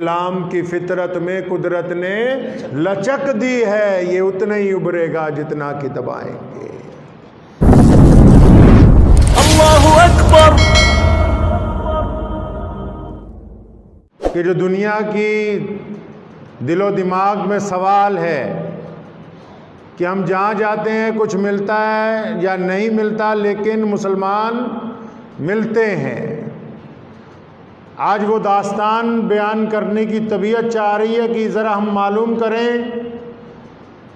اسلام کی فطرت میں قدرت نے لچک دی ہے، یہ اتنا ہی ابھرے گا جتنا کہ دبائیں گے۔ اللہ اکبر۔ کہ جو دنیا کی دل و دماغ میں سوال ہے کہ ہم جہاں جاتے ہیں کچھ ملتا ہے یا نہیں ملتا، لیکن مسلمان ملتے ہیں۔ آج وہ داستان بیان کرنے کی طبیعت چاہ رہی ہے کہ ذرا ہم معلوم کریں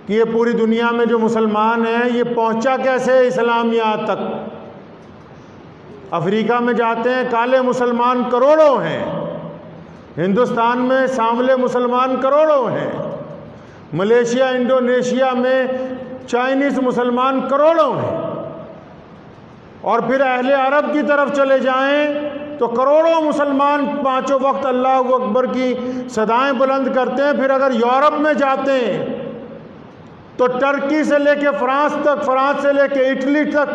کہ یہ پوری دنیا میں جو مسلمان ہیں یہ پہنچا کیسے اسلام یہاں تک۔ افریقہ میں جاتے ہیں کالے مسلمان کروڑوں ہیں، ہندوستان میں سانولے مسلمان کروڑوں ہیں، ملیشیا انڈونیشیا میں چائنیز مسلمان کروڑوں ہیں، اور پھر اہل عرب کی طرف چلے جائیں تو کروڑوں مسلمان پانچوں وقت اللہ اکبر کی صدائیں بلند کرتے ہیں۔ پھر اگر یورپ میں جاتے ہیں تو ٹرکی سے لے کے فرانس تک، فرانس سے لے کے اٹلی تک،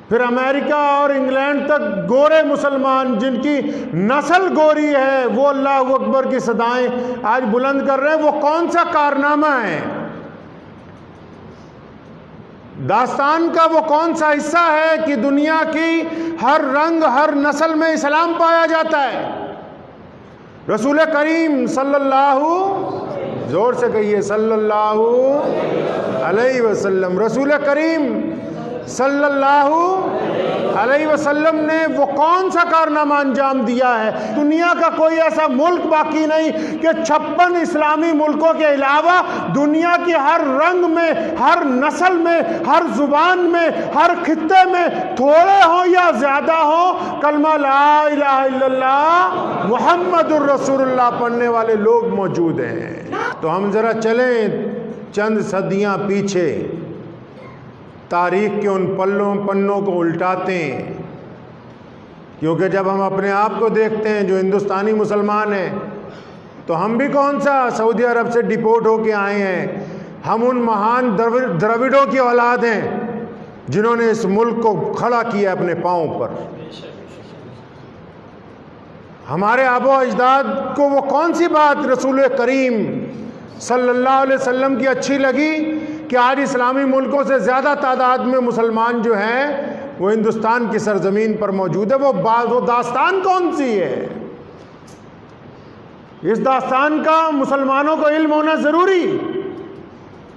پھر امریکہ اور انگلینڈ تک گورے مسلمان جن کی نسل گوری ہے وہ اللہ اکبر کی صدائیں آج بلند کر رہے ہیں۔ وہ کون سا کارنامہ ہے؟ داستان کا وہ کون سا حصہ ہے کہ دنیا کی ہر رنگ ہر نسل میں اسلام پایا جاتا ہے؟ رسول کریم صلی اللہ، زور سے کہیے، صلی اللہ علیہ وسلم، رسول کریم صلی اللہ علیہ وسلم نے وہ کون سا کارنامہ انجام دیا ہے؟ دنیا کا کوئی ایسا ملک باقی نہیں کہ 56 اسلامی ملکوں کے علاوہ دنیا کی ہر رنگ میں، ہر نسل میں، ہر زبان میں، ہر خطے میں، تھوڑے ہوں یا زیادہ ہوں، کلمہ لا الہ الا اللہ محمد الرسول اللہ پڑھنے والے لوگ موجود ہیں۔ تو ہم ذرا چلیں چند صدیاں پیچھے، تاریخ کے ان پنوں کو الٹاتے ہیں، کیونکہ جب ہم اپنے آپ کو دیکھتے ہیں جو ہندوستانی مسلمان ہیں تو ہم بھی کون سا سعودی عرب سے ڈپورٹ ہو کے آئے ہیں۔ ہم ان مہان دراوڑوں کی اولاد ہیں جنہوں نے اس ملک کو کھڑا کیا اپنے پاؤں پر۔ ہمارے آبا و اجداد کو وہ کون سی بات رسول کریم صلی اللہ علیہ وسلم کی اچھی لگی کہ آج اسلامی ملکوں سے زیادہ تعداد میں مسلمان جو ہیں وہ ہندوستان کی سرزمین پر موجود ہے؟ وہ داستان کون سی ہے؟ اس داستان کا مسلمانوں کو علم ہونا ضروری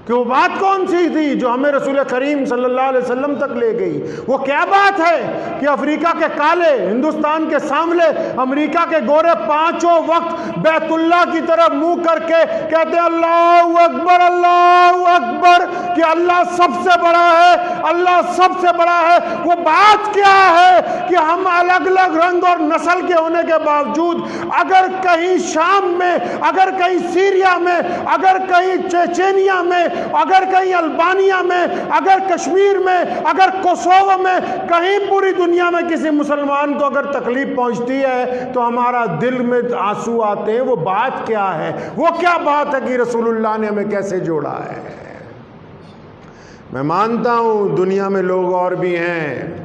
کہ وہ بات کون سی تھی جو ہمیں رسول کریم صلی اللہ علیہ وسلم تک لے گئی۔ وہ کیا بات ہے کہ افریقہ کے کالے، ہندوستان کے سانولے، امریکہ کے گورے پانچوں وقت بیت اللہ کی طرف منہ کر کے کہتے ہیں اللہ اکبر، اللہ اکبر، کہ اللہ سب سے بڑا ہے، اللہ سب سے بڑا ہے۔ وہ بات کیا ہے کہ ہم الگ الگ رنگ اور نسل کے ہونے کے باوجود اگر کہیں شام میں، اگر کہیں سیریا میں، اگر کہیں چیچینیا میں، اگر کہیں البانیہ میں، اگر کشمیر میں، اگر کوسوو میں، کہیں پوری دنیا میں کسی مسلمان کو اگر تکلیف پہنچتی ہے تو ہمارا دل میں آنسو آتے ہیں۔ وہ بات کیا ہے؟ وہ کیا بات ہے کہ رسول اللہ نے ہمیں کیسے جوڑا ہے؟ میں مانتا ہوں دنیا میں لوگ اور بھی ہیں،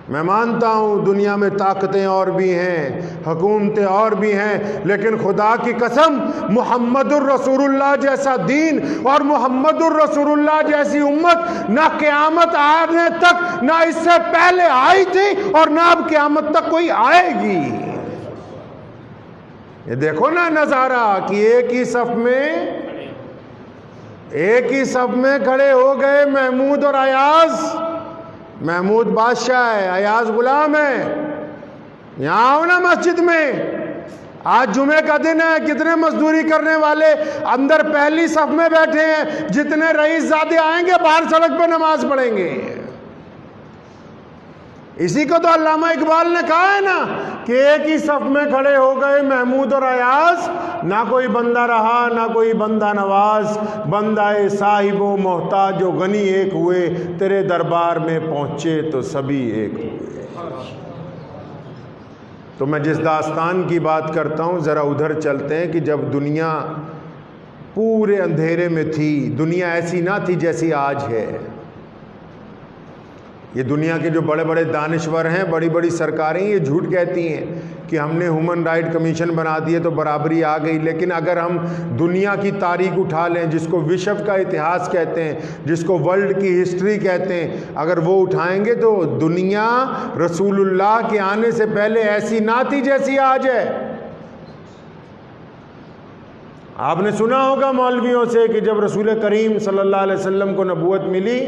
میں مانتا ہوں دنیا میں طاقتیں اور بھی ہیں، حکومتیں اور بھی ہیں، لیکن خدا کی قسم محمد الرسول اللہ جیسا دین اور محمد الرسول اللہ جیسی امت نہ قیامت آنے تک، نہ اس سے پہلے آئی تھی اور نہ اب قیامت تک کوئی آئے گی۔ یہ دیکھو نا نظارہ کہ ایک ہی صف میں کھڑے ہو گئے محمود اور ایاز۔ محمود بادشاہ ہے، ایاز غلام ہے۔ یہاں آؤ نا مسجد میں، آج جمعے کا دن ہے، کتنے مزدوری کرنے والے اندر پہلی صف میں بیٹھے ہیں، جتنے رئیس زادے آئیں گے باہر سڑک پہ نماز پڑھیں گے۔ اسی کو تو علامہ اقبال نے کہا ہے نا کہ ایک ہی صف میں کھڑے ہو گئے محمود اور ایاز، نہ کوئی بندہ رہا نہ کوئی بندہ نواز، بندہ صاحب و محتاج و غنی ایک ہوئے، تیرے دربار میں پہنچے تو سبھی ایک ہوئے۔ تو میں جس داستان کی بات کرتا ہوں ذرا ادھر چلتے ہیں کہ جب دنیا پورے اندھیرے میں تھی، دنیا ایسی نہ تھی جیسی آج ہے۔ یہ دنیا کے جو بڑے بڑے دانشور ہیں، بڑی بڑی سرکاریں، یہ جھوٹ کہتی ہیں کہ ہم نے ہیومن رائٹ کمیشن بنا دیے تو برابری آ گئی. لیکن اگر ہم دنیا کی تاریخ اٹھا لیں، جس کو وشو کا اتہاس کہتے ہیں، جس کو ورلڈ کی ہسٹری کہتے ہیں، اگر وہ اٹھائیں گے تو دنیا رسول اللہ کے آنے سے پہلے ایسی نہ تھی جیسی آج ہے. آپ نے سنا ہوگا مولویوں سے کہ جب رسول کریم صلی اللہ علیہ وسلم کو نبوت ملی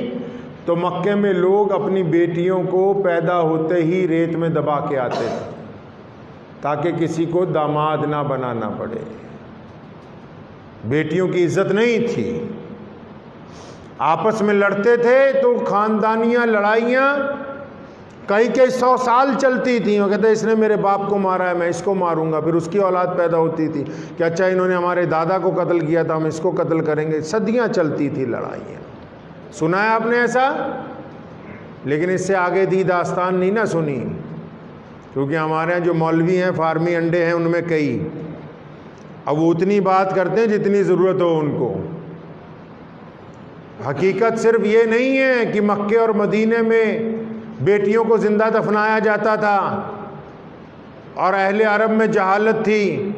تو مکے میں لوگ اپنی بیٹیوں کو پیدا ہوتے ہی ریت میں دبا کے آتے تھے تاکہ کسی کو داماد نہ بنانا پڑے. بیٹیوں کی عزت نہیں تھی. آپس میں لڑتے تھے تو خاندانیاں لڑائیاں کئی 100 سال چلتی تھیں. وہ کہتے اس نے میرے باپ کو مارا ہے، میں اس کو ماروں گا. پھر اس کی اولاد پیدا ہوتی تھی کہ اچھا انہوں نے ہمارے دادا کو قتل کیا تھا، ہم اس کو قتل کریں گے. صدیاں چلتی تھی لڑائیاں. سنا ہے آپ نے ایسا؟ لیکن اس سے آگے دی داستان نہیں نہ سنی، کیونکہ ہمارے یہاں جو مولوی ہیں فارمی انڈے ہیں ان میں کئی، اب وہ اتنی بات کرتے ہیں جتنی ضرورت ہو ان کو. حقیقت صرف یہ نہیں ہے کہ مکے اور مدینے میں بیٹیوں کو زندہ دفنایا جاتا تھا اور اہل عرب میں جہالت تھی.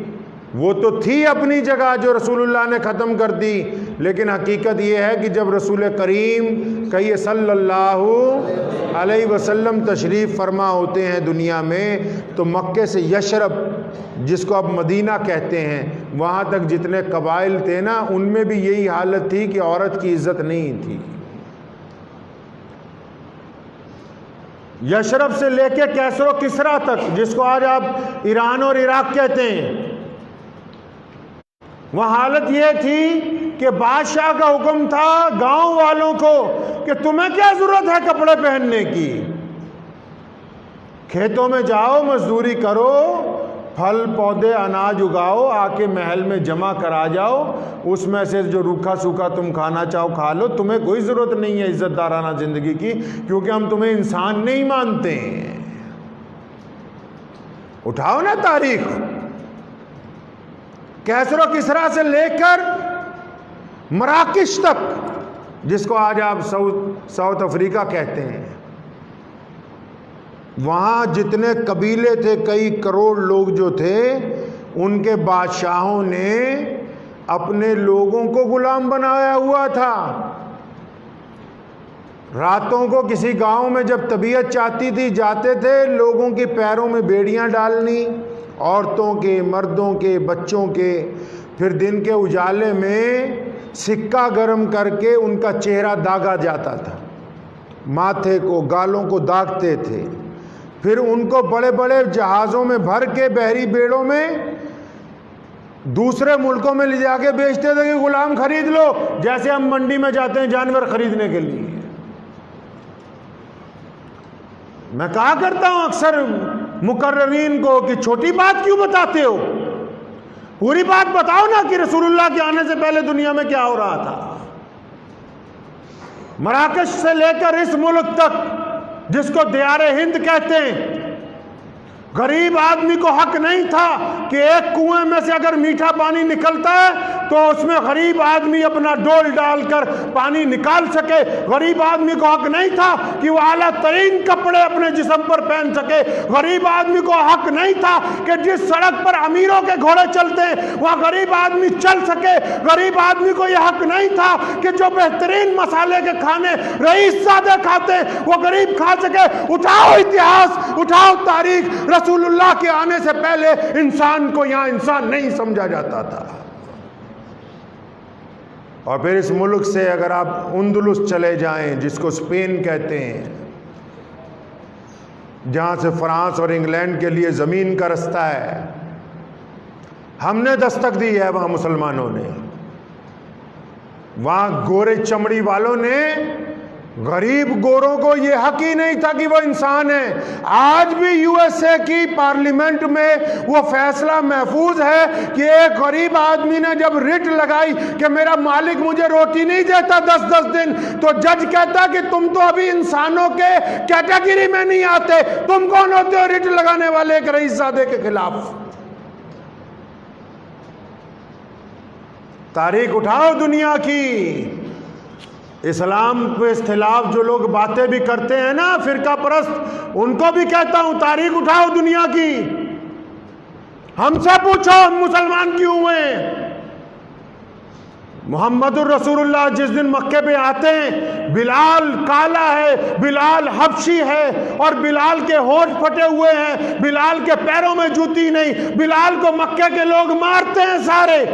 وہ تو تھی اپنی جگہ جو رسول اللہ نے ختم کر دی، لیکن حقیقت یہ ہے کہ جب رسول کریم کہیے صلی اللہ علیہ وسلم تشریف فرما ہوتے ہیں دنیا میں، تو مکے سے یشرب، جس کو اب مدینہ کہتے ہیں، وہاں تک جتنے قبائل تھے نا، ان میں بھی یہی حالت تھی کہ عورت کی عزت نہیں تھی. یشرب سے لے کے کیسر و کسرا تک، جس کو آج آپ ایران اور عراق کہتے ہیں، وہ حالت یہ تھی کہ بادشاہ کا حکم تھا گاؤں والوں کو کہ تمہیں کیا ضرورت ہے کپڑے پہننے کی، کھیتوں میں جاؤ، مزدوری کرو، پھل پودے اناج اگاؤ، آ کے محل میں جمع کرا جاؤ، اس میں سے جو روکھا سوکھا تم کھانا چاہو کھا لو، تمہیں کوئی ضرورت نہیں ہے عزت دارانہ زندگی کی، کیونکہ ہم تمہیں انسان نہیں مانتے ہیں. اٹھاؤ نا تاریخ، کیسر و کسرا سے لے کر مراکش تک، جس کو آج آپ ساؤتھ افریقہ کہتے ہیں، وہاں جتنے قبیلے تھے، کئی کروڑ لوگ جو تھے، ان کے بادشاہوں نے اپنے لوگوں کو غلام بنایا ہوا تھا. راتوں کو کسی گاؤں میں جب طبیعت چاہتی تھی جاتے تھے، لوگوں کے پیروں میں بیڑیاں ڈالنی، عورتوں کے، مردوں کے، بچوں کے. پھر دن کے اجالے میں سکہ گرم کر کے ان کا چہرہ داغا جاتا تھا، ماتھے کو، گالوں کو داغتے تھے. پھر ان کو بڑے بڑے جہازوں میں بھر کے بحری بیڑوں میں دوسرے ملکوں میں لے جا کے بیچتے تھے کہ غلام خرید لو، جیسے ہم منڈی میں جاتے ہیں جانور خریدنے کے لیے. میں کہا کرتا ہوں اکثر مقررین کو کہ چھوٹی بات کیوں بتاتے ہو، پوری بات بتاؤ نا کہ رسول اللہ کے آنے سے پہلے دنیا میں کیا ہو رہا تھا. مراکش سے لے کر اس ملک تک، جس کو دیار ہند کہتے ہیں، غریب آدمی کو حق نہیں تھا کہ ایک کنویں میں سے اگر میٹھا پانی نکلتا ہے تو اس میں غریب آدمی اپنا ڈول ڈال کر پانی نکال سکے. غریب آدمی کو حق نہیں تھا کہ وہ اعلیٰ ترین کپڑے اپنے جسم پر پہن سکے. غریب آدمی کو حق نہیں تھا کہ جس سڑک پر امیروں کے گھوڑے چلتے ہیں وہاں غریب آدمی چل سکے. غریب آدمی کو یہ حق نہیں تھا کہ جو بہترین مسالے کے کھانے رئیس زادے کھاتے ہیں وہ غریب کھا سکے. اٹھاؤ اتہاس، اٹھاؤ تاریخ. رسول اللہ کے آنے سے پہلے انسان کو یہاں انسان نہیں سمجھا جاتا تھا. اور پھر اس ملک سے اگر آپ اندلس چلے جائیں، جس کو اسپین کہتے ہیں، جہاں سے فرانس اور انگلینڈ کے لیے زمین کا رستہ ہے، ہم نے دستک دی ہے وہاں مسلمانوں نے. وہاں گورے چمڑی والوں نے غریب گوروں کو یہ حق ہی نہیں تھا کہ وہ انسان ہیں. آج بھی یو ایس اے کی پارلیمنٹ میں وہ فیصلہ محفوظ ہے کہ ایک غریب آدمی نے جب رٹ لگائی کہ میرا مالک مجھے روٹی نہیں دیتا 10 دن، تو جج کہتا کہ تم تو ابھی انسانوں کے کیٹیگری میں نہیں آتے، تم کون ہوتے ہو رٹ لگانے والے ایک رئیس زادے کے خلاف. تاریخ اٹھاؤ دنیا کی. اسلام پہ اختلاف جو لوگ باتیں بھی کرتے ہیں نا فرقہ پرست، ان کو بھی کہتا ہوں تاریخ اٹھاؤ دنیا کی، ہم سے پوچھو ہم مسلمان کیوں ہوئے؟ محمد الرسول اللہ جس دن مکے پہ آتے ہیں، بلال کالا ہے، بلال حبشی ہے، اور بلال کے ہونٹ پھٹے ہوئے ہیں، بلال کے پیروں میں جوتی نہیں، بلال کو مکے کے لوگ مارتے ہیں سارے۔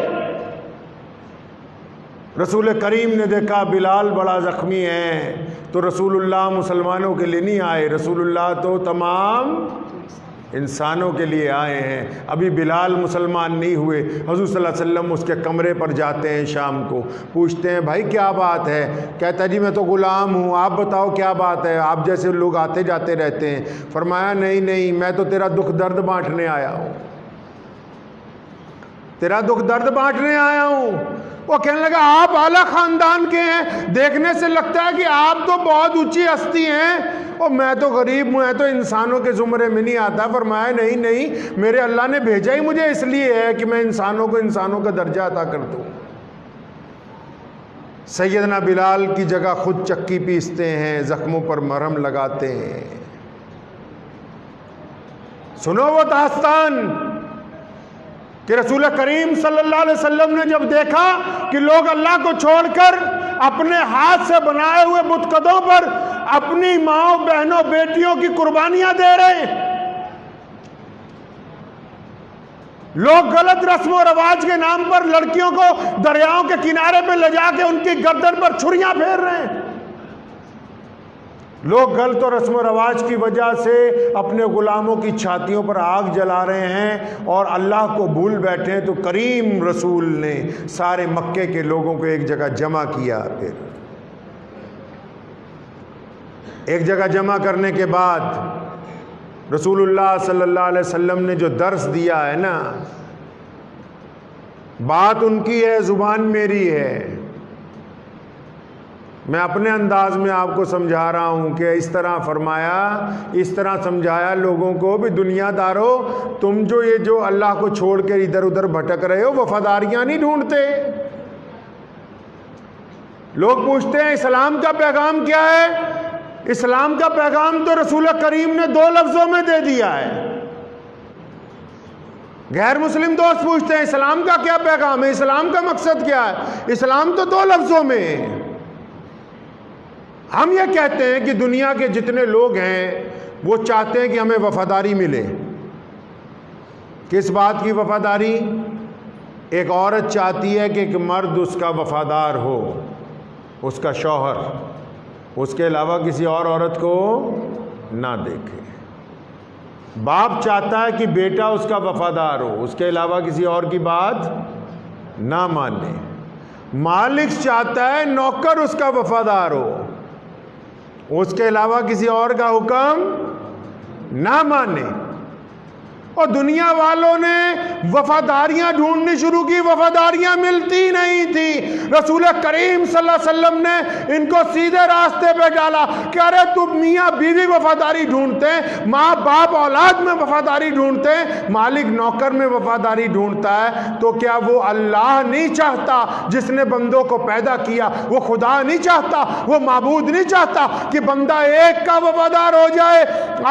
رسول کریم نے دیکھا بلال بڑا زخمی ہے، تو رسول اللہ مسلمانوں کے لیے نہیں آئے، رسول اللہ تو تمام انسانوں کے لیے آئے ہیں۔ ابھی بلال مسلمان نہیں ہوئے، حضور صلی اللہ علیہ وسلم اس کے کمرے پر جاتے ہیں شام کو، پوچھتے ہیں بھائی کیا بات ہے؟ کہتا ہے جی میں تو غلام ہوں، آپ بتاؤ کیا بات ہے، آپ جیسے لوگ آتے جاتے رہتے ہیں۔ فرمایا نہیں میں تو تیرا دکھ درد بانٹنے آیا ہوں، تیرا دکھ درد بانٹنے آیا ہوں۔ وہ کہنے لگا آپ اعلیٰ خاندان کے ہیں، دیکھنے سے لگتا ہے کہ آپ تو بہت اونچی ہستی ہیں، اور میں تو غریب ہوں، میں تو انسانوں کے زمرے میں نہیں آتا۔ فرمایا نہیں میرے اللہ نے بھیجا ہی مجھے اس لیے ہے کہ میں انسانوں کو انسانوں کا درجہ عطا کر دوں۔ سیدنا بلال کی جگہ خود چکی پیستے ہیں، زخموں پر مرہم لگاتے ہیں۔ سنو وہ داستان کہ رسول کریم صلی اللہ علیہ وسلم نے جب دیکھا کہ لوگ اللہ کو چھوڑ کر اپنے ہاتھ سے بنائے ہوئے بتکدوں پر اپنی ماں بہنوں بیٹیوں کی قربانیاں دے رہے ہیں، لوگ غلط رسم و رواج کے نام پر لڑکیوں کو دریاؤں کے کنارے پہ لے جا کے ان کی گردن پر چھریاں پھیر رہے ہیں، لوگ غلط و رسم و رواج کی وجہ سے اپنے غلاموں کی چھاتیوں پر آگ جلا رہے ہیں اور اللہ کو بھول بیٹھے ہیں، تو کریم رسول نے سارے مکے کے لوگوں کو ایک جگہ جمع کیا۔ پھر ایک جگہ جمع کرنے کے بعد رسول اللہ صلی اللہ علیہ وسلم نے جو درس دیا ہے نا، بات ان کی ہے، زبان میری ہے، میں اپنے انداز میں آپ کو سمجھا رہا ہوں کہ اس طرح فرمایا، اس طرح سمجھایا لوگوں کو بھی دنیا دارو، تم جو اللہ کو چھوڑ کے ادھر ادھر بھٹک رہے ہو، وفاداریاں نہیں ڈھونڈتے۔ لوگ پوچھتے ہیں اسلام کا پیغام کیا ہے؟ اسلام کا پیغام تو رسول کریم نے 2 لفظوں میں دے دیا ہے۔ غیر مسلم دوست پوچھتے ہیں اسلام کا کیا پیغام ہے، اسلام کا مقصد کیا ہے؟ اسلام تو 2 لفظوں میں ہے۔ ہم یہ کہتے ہیں کہ دنیا کے جتنے لوگ ہیں وہ چاہتے ہیں کہ ہمیں وفاداری ملے۔ کس بات کی وفاداری؟ ایک عورت چاہتی ہے کہ ایک مرد اس کا وفادار ہو، اس کا شوہر، اس کے علاوہ کسی اور عورت کو نہ دیکھے۔ باپ چاہتا ہے کہ بیٹا اس کا وفادار ہو، اس کے علاوہ کسی اور کی بات نہ مانے۔ مالک چاہتا ہے نوکر اس کا وفادار ہو، اس کے علاوہ کسی اور کا حکم نہ مانے۔ اور دنیا والوں نے وفاداریاں ڈھونڈنی شروع کی، وفاداریاں ملتی نہیں تھی۔ رسول کریم صلی اللہ علیہ وسلم نے ان کو سیدھے راستے پہ ڈالا کہ ارے تم میاں بیوی وفاداری ڈھونڈتے ہیں، ماں باپ اولاد میں وفاداری ڈھونڈتے ہیں، مالک نوکر میں وفاداری ڈھونڈتا ہے، تو کیا وہ اللہ نہیں چاہتا جس نے بندوں کو پیدا کیا؟ وہ خدا نہیں چاہتا، وہ معبود نہیں چاہتا کہ بندہ ایک کا وفادار ہو جائے؟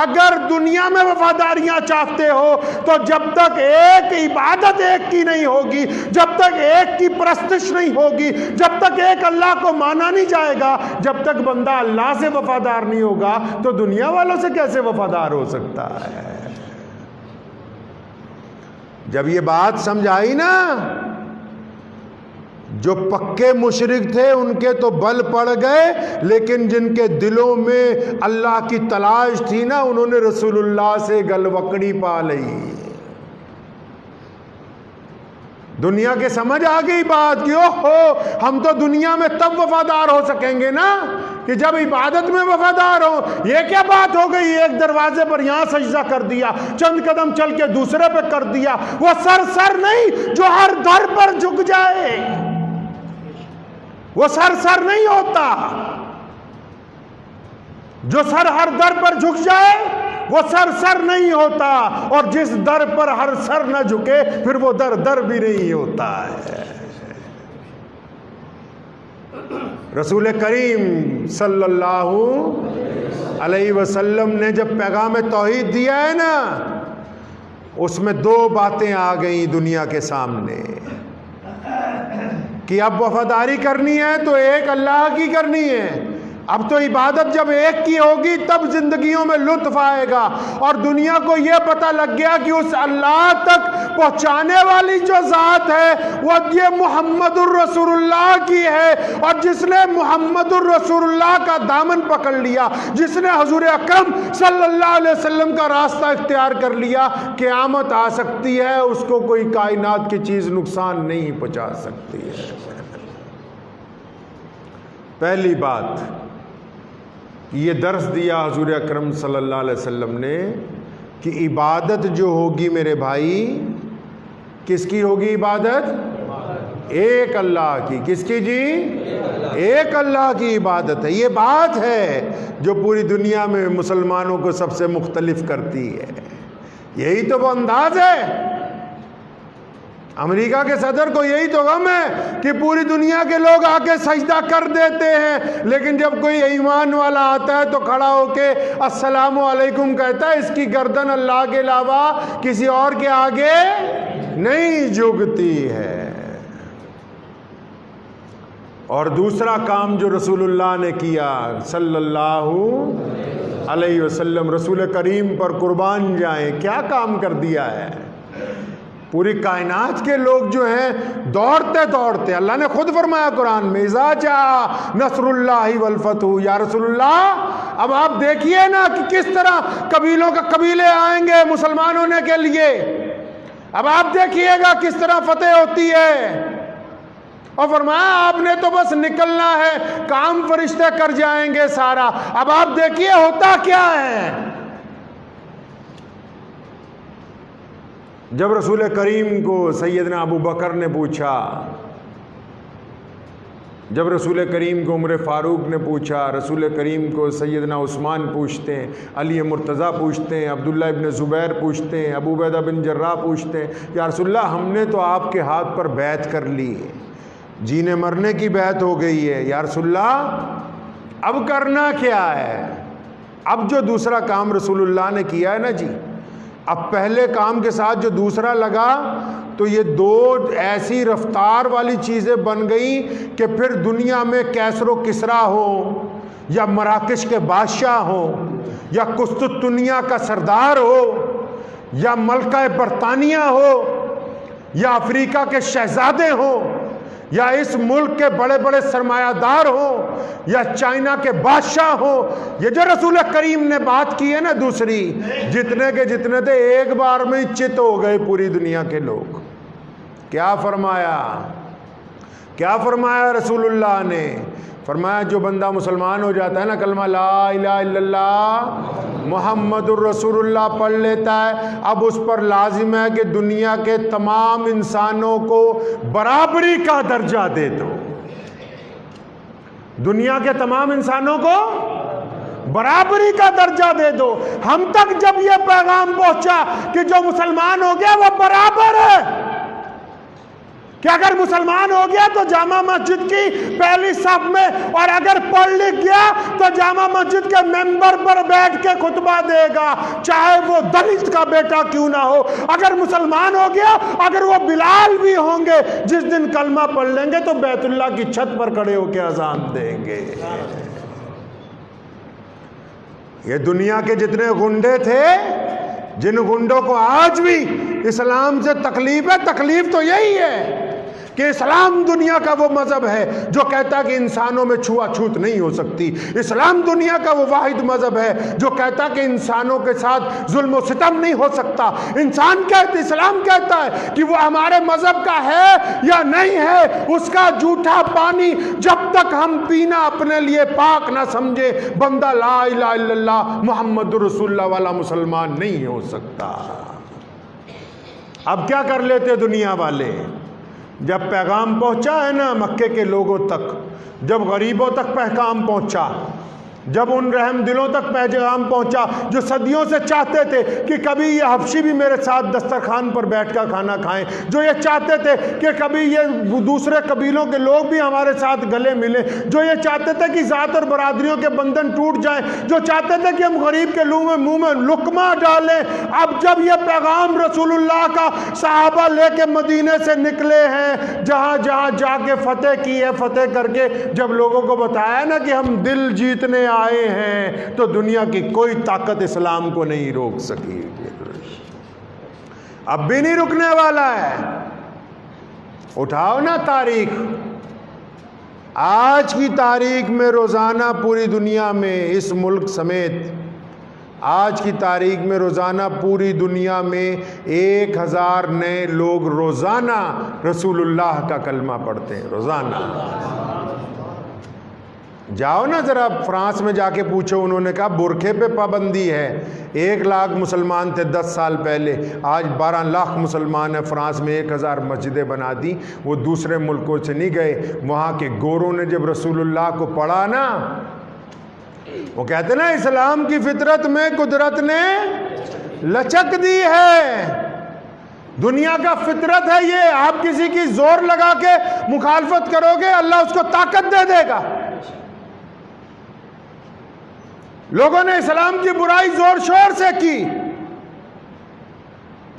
اگر دنیا میں وفاداریاں چاہتے ہو تو جب تک ایک عبادت ایک کی نہیں ہوگی، جب تک ایک کی پرستش نہیں ہوگی، جب تک ایک اللہ کو مانا نہیں جائے گا، جب تک بندہ اللہ سے وفادار نہیں ہوگا تو دنیا والوں سے کیسے وفادار ہو سکتا ہے؟ جب یہ بات سمجھائی نا، جو پکے مشرک تھے ان کے تو بل پڑ گئے، لیکن جن کے دلوں میں اللہ کی تلاش تھی نا، انہوں نے رسول اللہ سے گلوکڑی پا لئی۔ دنیا کے سمجھ آ گئی بات کہ اوہو ہم تو دنیا میں تب وفادار ہو سکیں گے نا کہ جب عبادت میں وفادار ہو۔ یہ کیا بات ہو گئی؟ ایک دروازے پر یہاں سجدہ کر دیا، چند قدم چل کے دوسرے پہ کر دیا۔ وہ سر نہیں جو ہر در پر جھک جائے، وہ سر نہیں ہوتا۔ جو سر ہر در پر جھک جائے وہ سر نہیں ہوتا، اور جس در پر ہر سر نہ جھکے پھر وہ در بھی نہیں ہوتا ہے۔ رسول کریم صلی اللہ علیہ وسلم نے جب پیغام توحید دیا ہے نا، اس میں دو باتیں آ گئیں دنیا کے سامنے کہ اب وفاداری کرنی ہے تو ایک اللہ کی کرنی ہے. اب تو عبادت جب ایک کی ہوگی تب زندگیوں میں لطف آئے گا، اور دنیا کو یہ پتہ لگ گیا کہ اس اللہ تک پہنچانے والی جو ذات ہے وہ یہ محمد الرسول اللہ کی ہے. اور جس نے محمد الرسول اللہ کا دامن پکڑ لیا، جس نے حضور اکرم صلی اللہ علیہ وسلم کا راستہ اختیار کر لیا، قیامت آ سکتی ہے، اس کو کوئی کائنات کی چیز نقصان نہیں پہنچا سکتی ہے. پہلی بات یہ درس دیا حضور اکرم صلی اللہ علیہ وسلم نے کہ عبادت جو ہوگی میرے بھائی، کس کی ہوگی عبادت؟ ایک اللہ کی. کس کی جی؟ ایک اللہ کی عبادت ہے. یہ بات ہے جو پوری دنیا میں مسلمانوں کو سب سے مختلف کرتی ہے. یہی تو وہ انداز ہے. امریکہ کے صدر کو یہی تو غم ہے کہ پوری دنیا کے لوگ آ کے سجدہ کر دیتے ہیں، لیکن جب کوئی ایمان والا آتا ہے تو کھڑا ہو کے السلام علیکم کہتا ہے. اس کی گردن اللہ کے علاوہ کسی اور کے آگے نہیں جھکتی ہے. اور دوسرا کام جو رسول اللہ نے کیا صلی اللہ علیہ وسلم، رسول کریم پر قربان جائیں، کیا کام کر دیا ہے. پوری کائنات کے لوگ جو ہیں دوڑتے دوڑتے، اللہ نے خود فرمایا قرآن میں اذا جاء نصر اللہ والفتح. یا رسول اللہ اب آپ دیکھیے نا کہ کس طرح قبیلوں کا قبیلے آئیں گے مسلمان ہونے کے لیے. اب آپ دیکھیے گا کس طرح فتح ہوتی ہے. اور فرمایا آپ نے تو بس نکلنا ہے، کام فرشتے کر جائیں گے سارا. اب آپ دیکھیے ہوتا کیا ہے. جب رسول کریم کو سیدنا ابو بکر نے پوچھا، جب رسول کریم کو عمر فاروق نے پوچھا، رسول کریم کو سیدنا عثمان پوچھتے ہیں، علی مرتضیٰ پوچھتے ہیں، عبداللہ ابن زبیر پوچھتے ہیں، ابو عبیدہ بن جراح پوچھتے ہیں، یا رسول اللہ ہم نے تو آپ کے ہاتھ پر بیعت کر لی ہے، جینے مرنے کی بیعت ہو گئی ہے، یا رسول اللہ اب کرنا کیا ہے. اب جو دوسرا کام رسول اللہ نے کیا ہے نا جی، اب پہلے کام کے ساتھ جو دوسرا لگا تو یہ دو ایسی رفتار والی چیزیں بن گئیں کہ پھر دنیا میں کیسر و کسرا ہو، یا مراکش کے بادشاہ ہو، یا قسطنطنیہ کا سردار ہو، یا ملکہ برطانیہ ہو، یا افریقہ کے شہزادے ہوں، یا اس ملک کے بڑے بڑے سرمایہ دار ہوں، یا چائنا کے بادشاہ ہوں. یہ جو رسول کریم نے بات کی ہے نا دوسری، جتنے کے جتنے تھے ایک بار میں چت ہو گئے پوری دنیا کے لوگ. کیا فرمایا؟ کیا فرمایا رسول اللہ نے؟ فرمایا جو بندہ مسلمان ہو جاتا ہے نا، کلمہ لا الہ الا اللہ محمد الرسول اللہ پڑھ لیتا ہے، اب اس پر لازم ہے کہ دنیا کے تمام انسانوں کو برابری کا درجہ دے دو. دنیا کے تمام انسانوں کو برابری کا درجہ دے دو. ہم تک جب یہ پیغام پہنچا کہ جو مسلمان ہو گیا وہ برابر ہے، کہ اگر مسلمان ہو گیا تو جامع مسجد کی پہلی صف میں، اور اگر پڑھ لکھ گیا تو جامع مسجد کے ممبر پر بیٹھ کے خطبہ دے گا، چاہے وہ دلت کا بیٹا کیوں نہ ہو. اگر مسلمان ہو گیا، اگر وہ بلال بھی ہوں گے، جس دن کلمہ پڑھ لیں گے تو بیت اللہ کی چھت پر کھڑے ہو کے اذان دیں گے. یہ دنیا کے جتنے گنڈے تھے، جن گنڈوں کو آج بھی اسلام سے تکلیف ہے، تکلیف تو یہی ہے کہ اسلام دنیا کا وہ مذہب ہے جو کہتا ہے کہ انسانوں میں چھوا چھوت نہیں ہو سکتی. اسلام دنیا کا وہ واحد مذہب ہے جو کہتا ہے کہ انسانوں کے ساتھ ظلم و ستم نہیں ہو سکتا. اسلام کہتا ہے کہ وہ ہمارے مذہب کا ہے یا نہیں ہے، اس کا جھوٹا پانی جب تک ہم پینا اپنے لیے پاک نہ سمجھے، بندہ لا الہ الا اللہ محمد رسول اللہ والا مسلمان نہیں ہو سکتا. اب کیا کر لیتے دنیا والے؟ جب پیغام پہنچا ہے نا مکے کے لوگوں تک، جب غریبوں تک پیغام پہنچا، جب ان رحم دلوں تک پیغام پہنچا جو صدیوں سے چاہتے تھے کہ کبھی یہ حبشی بھی میرے ساتھ دسترخوان پر بیٹھ کر کھانا کھائیں، جو یہ چاہتے تھے کہ کبھی یہ دوسرے قبیلوں کے لوگ بھی ہمارے ساتھ گلے ملیں، جو یہ چاہتے تھے کہ ذات اور برادریوں کے بندھن ٹوٹ جائیں، جو چاہتے تھے کہ ہم غریب کے منہ میں لقمہ ڈالیں، اب جب یہ پیغام رسول اللہ کا صحابہ لے کے مدینے سے نکلے ہیں، جہاں جہاں جا کے فتح کی ہے، فتح کر کے جب لوگوں کو بتایا نا کہ ہم دل جیتنے آئے ہیں، تو دنیا کی کوئی طاقت اسلام کو نہیں روک سکی، اب بھی نہیں رکنے والا ہے۔ اٹھاؤ نا تاریخ، آج کی تاریخ میں روزانہ پوری دنیا میں اس ملک سمیت آج کی تاریخ میں روزانہ پوری دنیا میں 1000 نئے لوگ روزانہ رسول اللہ کا کلمہ پڑھتے ہیں، روزانہ۔ جاؤ نا ذرا فرانس میں جا کے پوچھو، انہوں نے کہا برقعے پہ پابندی ہے، 1 لاکھ مسلمان تھے 10 سال پہلے، آج 12 لاکھ مسلمان ہیں، فرانس میں 1000 مسجدیں بنا دی۔ وہ دوسرے ملکوں سے نہیں گئے، وہاں کے گوروں نے جب رسول اللہ کو پڑھا نا، وہ کہتے نا اسلام کی فطرت میں قدرت نے لچک دی ہے، دنیا کا فطرت ہے یہ، آپ کسی کی زور لگا کے مخالفت کرو گے اللہ اس کو طاقت دے دے گا۔ لوگوں نے اسلام کی برائی زور شور سے کی،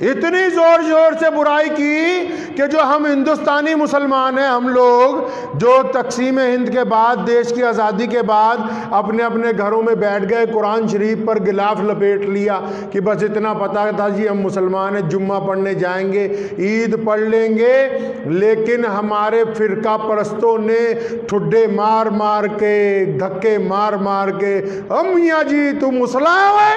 اتنی زور شور سے برائی کی کہ جو ہم ہندوستانی مسلمان ہیں، ہم لوگ جو تقسیم ہند کے بعد، دیش کی آزادی کے بعد اپنے اپنے گھروں میں بیٹھ گئے، قرآن شریف پر غلاف لپیٹ لیا کہ بس اتنا پتہ تھا جی ہم مسلمان ہیں، جمعہ پڑھنے جائیں گے، عید پڑھ لیں گے، لیکن ہمارے فرقہ پرستوں نے ٹھڈے مار مار کے، دھکے مار مار کے، میاں جی تم مسلح ہے؟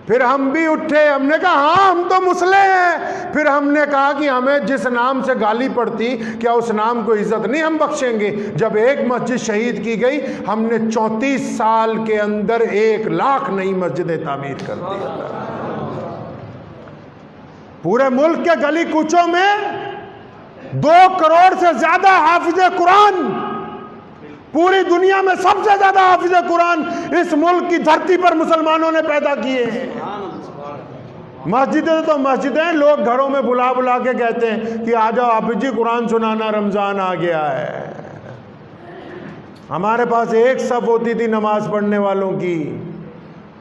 پھر ہم بھی اٹھے، ہم نے کہا ہاں ہم تو مسلح ہیں، پھر ہم نے کہا کہ ہمیں جس نام سے گالی پڑتی کیا اس نام کو عزت نہیں ہم بخشیں گے۔ جب ایک مسجد شہید کی گئی، ہم نے 34 سال کے اندر 1 لاکھ نئی مسجدیں تعمیر کر دی۔ پورے ملک کے گلی کوچوں میں 2 کروڑ سے زیادہ حافظ قرآن، پوری دنیا میں سب سے زیادہ حافظ قرآن اس ملک کی دھرتی پر مسلمانوں نے پیدا کیے ہیں۔ مسجدیں تو مسجدیں، لوگ گھروں میں بلا بلا کے کہتے ہیں کہ آ جاؤ حافظ جی قرآن سنانا، رمضان آ گیا ہے۔ ہمارے پاس ایک صف ہوتی تھی نماز پڑھنے والوں کی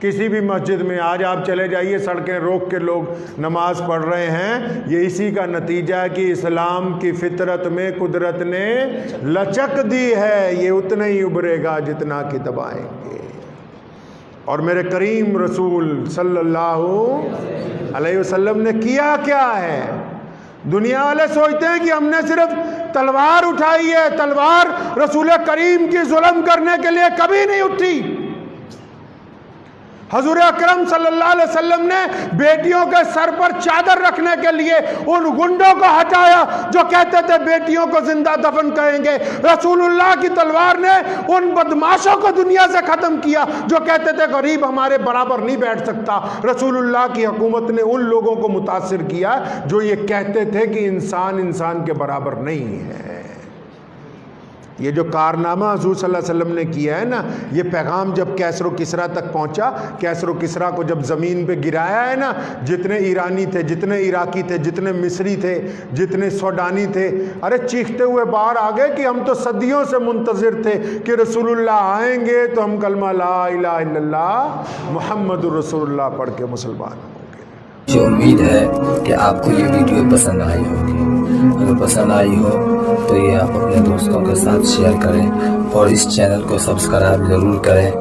کسی بھی مسجد میں، آج آپ چلے جائیے سڑکیں روک کے لوگ نماز پڑھ رہے ہیں۔ یہ اسی کا نتیجہ ہے کہ اسلام کی فطرت میں قدرت نے لچک دی ہے، یہ اتنا ہی ابھرے گا جتنا کہ دبائیں گے۔ اور میرے کریم رسول صلی اللہ علیہ وسلم نے کیا کیا ہے؟ دنیا والے سوچتے ہیں کہ ہم نے صرف تلوار اٹھائی ہے، تلوار رسول کریم کی ظلم کرنے کے لیے کبھی نہیں اٹھی۔ حضور اکرم صلی اللہ علیہ وسلم نے بیٹیوں کے سر پر چادر رکھنے کے لیے ان گنڈوں کو ہٹایا جو کہتے تھے بیٹیوں کو زندہ دفن کریں گے۔ رسول اللہ کی تلوار نے ان بدماشوں کو دنیا سے ختم کیا جو کہتے تھے غریب ہمارے برابر نہیں بیٹھ سکتا۔ رسول اللہ کی حکومت نے ان لوگوں کو متاثر کیا جو یہ کہتے تھے کہ انسان انسان کے برابر نہیں ہے۔ یہ جو کارنامہ حضور صلی اللہ علیہ وسلم نے کیا ہے نا، یہ پیغام جب کیسر و کسریٰ تک پہنچا، کیسر و کسریٰ کو جب زمین پہ گرایا ہے نا، جتنے ایرانی تھے، جتنے عراقی تھے، جتنے مصری تھے، جتنے سوڈانی تھے، ارے چیختے ہوئے باہر آ گئے کہ ہم تو صدیوں سے منتظر تھے کہ رسول اللہ آئیں گے تو ہم کلمہ لا الہ الا اللہ محمد رسول اللہ پڑھ کے مسلمان ہوں گے۔ مجھے امید ہے کہ آپ کو یہ ویڈیو پسند آئی ہوگی۔ اگر پسند آئی ہو تو یہ آپ اپنے دوستوں کے ساتھ شیئر کریں اور اس چینل کو سبسکرائب ضرور کریں۔